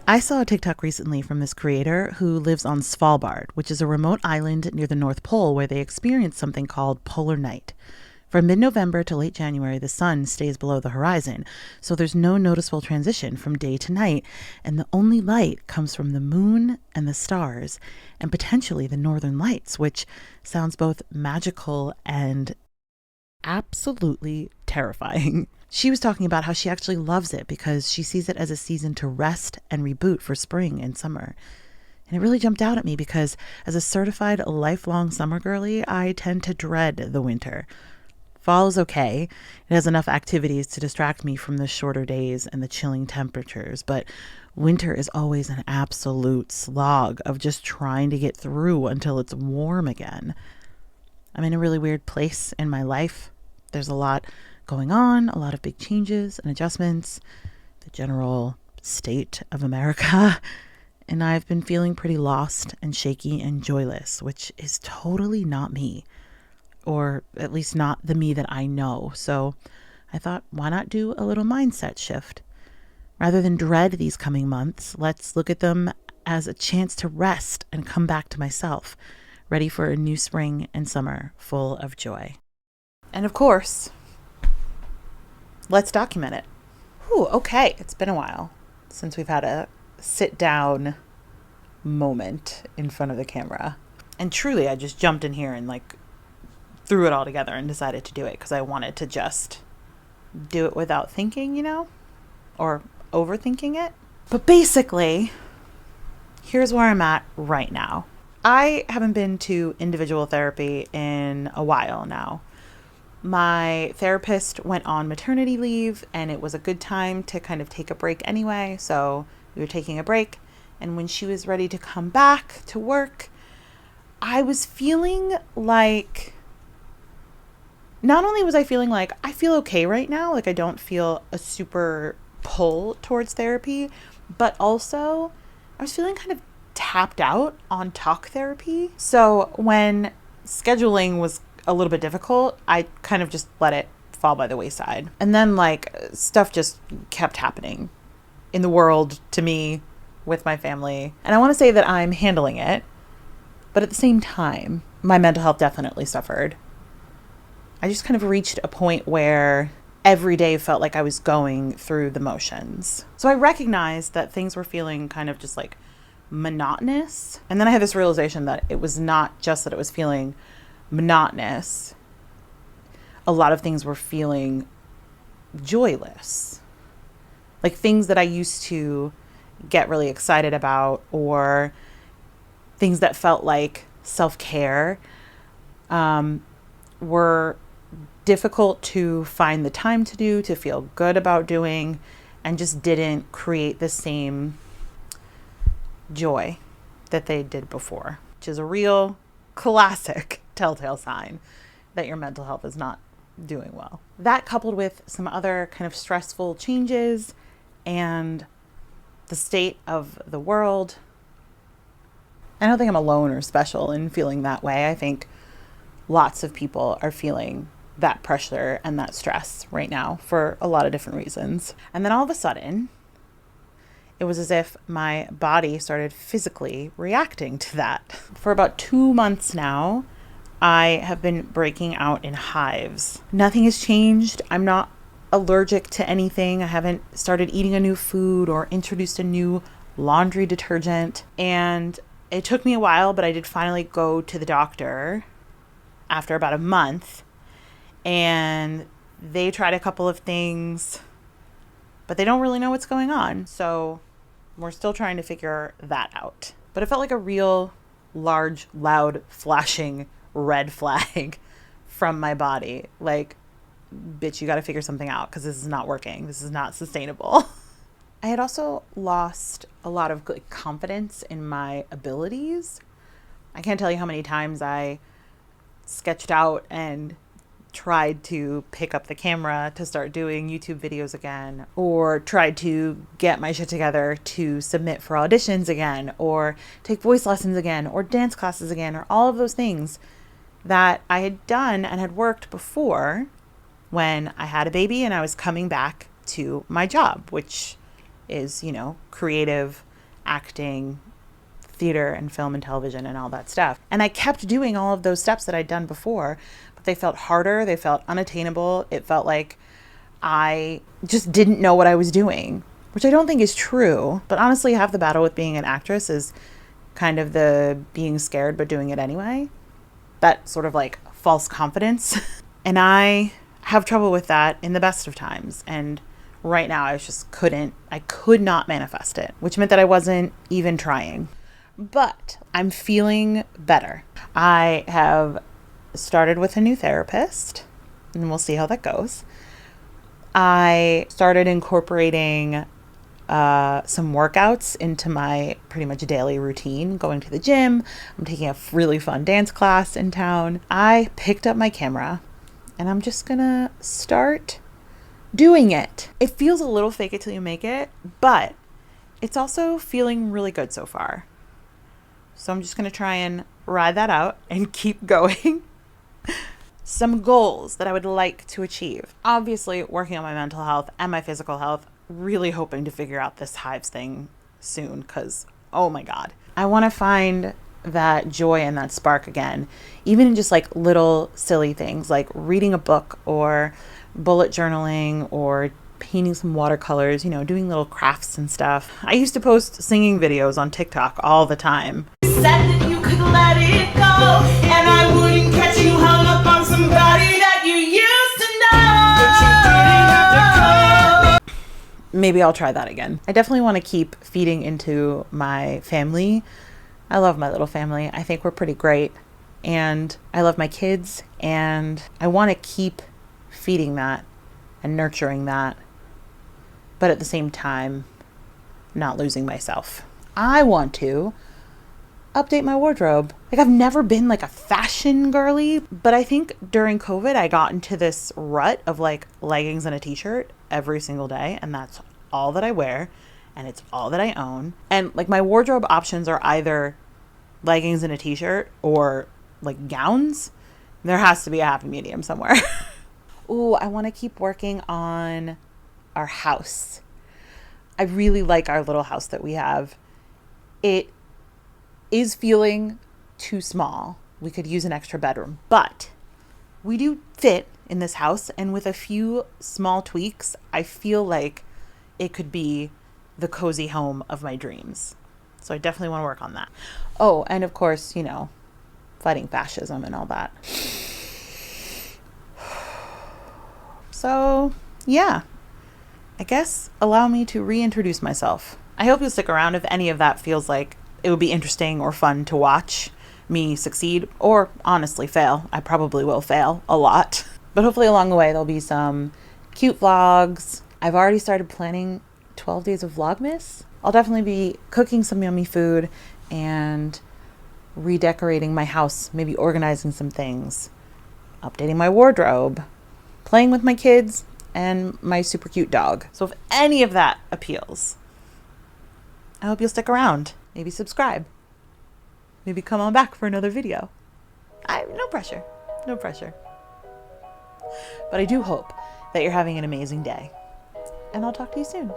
I saw a TikTok recently from this creator who lives on Svalbard, which is a remote island near the North Pole where they experience something called polar night. From mid November to late January, the sun stays below the horizon, so there's no noticeable transition from day to night, and the only light comes from the moon and the stars, and potentially the northern lights, which sounds both magical and absolutely terrifying. She was talking about how she actually loves it because she sees it as a season to rest and reboot for spring and summer. And it really jumped out at me because as a certified lifelong summer girly, I tend to dread the winter. Fall is okay. It has enough activities to distract me from the shorter days and the chilling temperatures, but winter is always an absolute slog of just trying to get through until it's warm again. I'm in a really weird place in my life. There's a lot going on, a lot of big changes and adjustments, the general state of America, and I've been feeling pretty lost and shaky and joyless, which is totally not me, or at least not the me that I know. So I thought, why not do a little mindset shift? Rather than dread these coming months, let's look at them as a chance to rest and come back to myself, ready for a new spring and summer full of joy. And of course, let's document it. Whew, okay, it's been a while since we've had a sit down moment in front of the camera. And truly, I just jumped in here and threw it all together and decided to do it because I wanted to just do it without thinking, or overthinking it. But basically, here's where I'm at right now. I haven't been to individual therapy in a while now. My therapist went on maternity leave and it was a good time to kind of take a break anyway. So we were taking a break. And when she was ready to come back to work, I was feeling like, not only was I feeling like I feel okay right now, like I don't feel a super pull towards therapy, but also I was feeling kind of tapped out on talk therapy. So when scheduling was a little bit difficult, I kind of just let it fall by the wayside. And then stuff just kept happening in the world, to me, with my family. And I want to say that I'm handling it, but at the same time, my mental health definitely suffered. I just kind of reached a point where every day felt like I was going through the motions. So I recognized that things were feeling kind of just monotonous. And then I had this realization that it was not just that it was feeling monotonous. A lot of things were feeling joyless. Like things that I used to get really excited about, or things that felt like self-care, were difficult to find the time to do, to feel good about doing, and just didn't create the same joy that they did before, which is a real classic telltale sign that your mental health is not doing well. That, coupled with some other kind of stressful changes and the state of the world. I don't think I'm alone or special in feeling that way. I think lots of people are feeling that pressure and that stress right now for a lot of different reasons. And then all of a sudden, it was as if my body started physically reacting to that. For about 2 months now, I have been breaking out in hives. Nothing has changed. I'm not allergic to anything. I haven't started eating a new food or introduced a new laundry detergent. And it took me a while, but I did finally go to the doctor after about a month. And they tried a couple of things, but they don't really know what's going on. So we're still trying to figure that out. But it felt like a real large, loud, flashing red flag from my body. Like, bitch, you got to figure something out because this is not working. This is not sustainable. I had also lost a lot of confidence in my abilities. I can't tell you how many times I sketched out and tried to pick up the camera to start doing YouTube videos again, or tried to get my shit together to submit for auditions again, or take voice lessons again, or dance classes again, or all of those things that I had done and had worked before when I had a baby and I was coming back to my job, which is, creative acting, theater and film and television and all that stuff. And I kept doing all of those steps that I'd done before, but they felt harder. They felt unattainable. It felt like I just didn't know what I was doing, which I don't think is true. But honestly, half the battle with being an actress is kind of the being scared but doing it anyway. That sort of like false confidence. And I have trouble with that in the best of times. And right now I could not manifest it, which meant that I wasn't even trying. But I'm feeling better. I have started with a new therapist, and we'll see how that goes. I started incorporating some workouts into my pretty much daily routine, going to the gym. I'm taking a really fun dance class in town. I picked up my camera, and I'm just gonna start doing it. It feels a little fake it till you make it, but it's also feeling really good so far. So I'm just going to try and ride that out and keep going. Some goals that I would like to achieve. Obviously, working on my mental health and my physical health. Really hoping to figure out this hives thing soon because, oh my God. I want to find that joy and that spark again, even in just like little silly things like reading a book or bullet journaling or painting some watercolors, doing little crafts and stuff. I used to post singing videos on TikTok all the time. Said that you could let it go, and I wouldn't catch you hung up on somebody that you used to know. Maybe I'll try that again. I definitely want to keep feeding into my family. I love my little family. I think we're pretty great. And I love my kids, and I want to keep feeding that and nurturing that, but at the same time, not losing myself. I want to update my wardrobe. Like, I've never been like a fashion girly, but I think during COVID, I got into this rut of like leggings and a t-shirt every single day. And that's all that I wear. And it's all that I own. And like my wardrobe options are either leggings and a t-shirt or like gowns. There has to be a happy medium somewhere. Ooh, I want to keep working on our house. I really like our little house that we have. It is feeling too small. We could use an extra bedroom, but we do fit in this house. And with a few small tweaks, I feel like it could be the cozy home of my dreams. So I definitely want to work on that. Oh, and of course, fighting fascism and all that. So, yeah, I guess allow me to reintroduce myself. I hope you'll stick around if any of that feels like it would be interesting or fun to watch me succeed or honestly fail. I probably will fail a lot. But hopefully along the way, there'll be some cute vlogs. I've already started planning 12 days of Vlogmas. I'll definitely be cooking some yummy food and redecorating my house, maybe organizing some things, updating my wardrobe, playing with my kids, and my super cute dog. So if any of that appeals, I hope you'll stick around. Maybe subscribe. Maybe come on back for another video. No pressure. No pressure. But I do hope that you're having an amazing day. And I'll talk to you soon.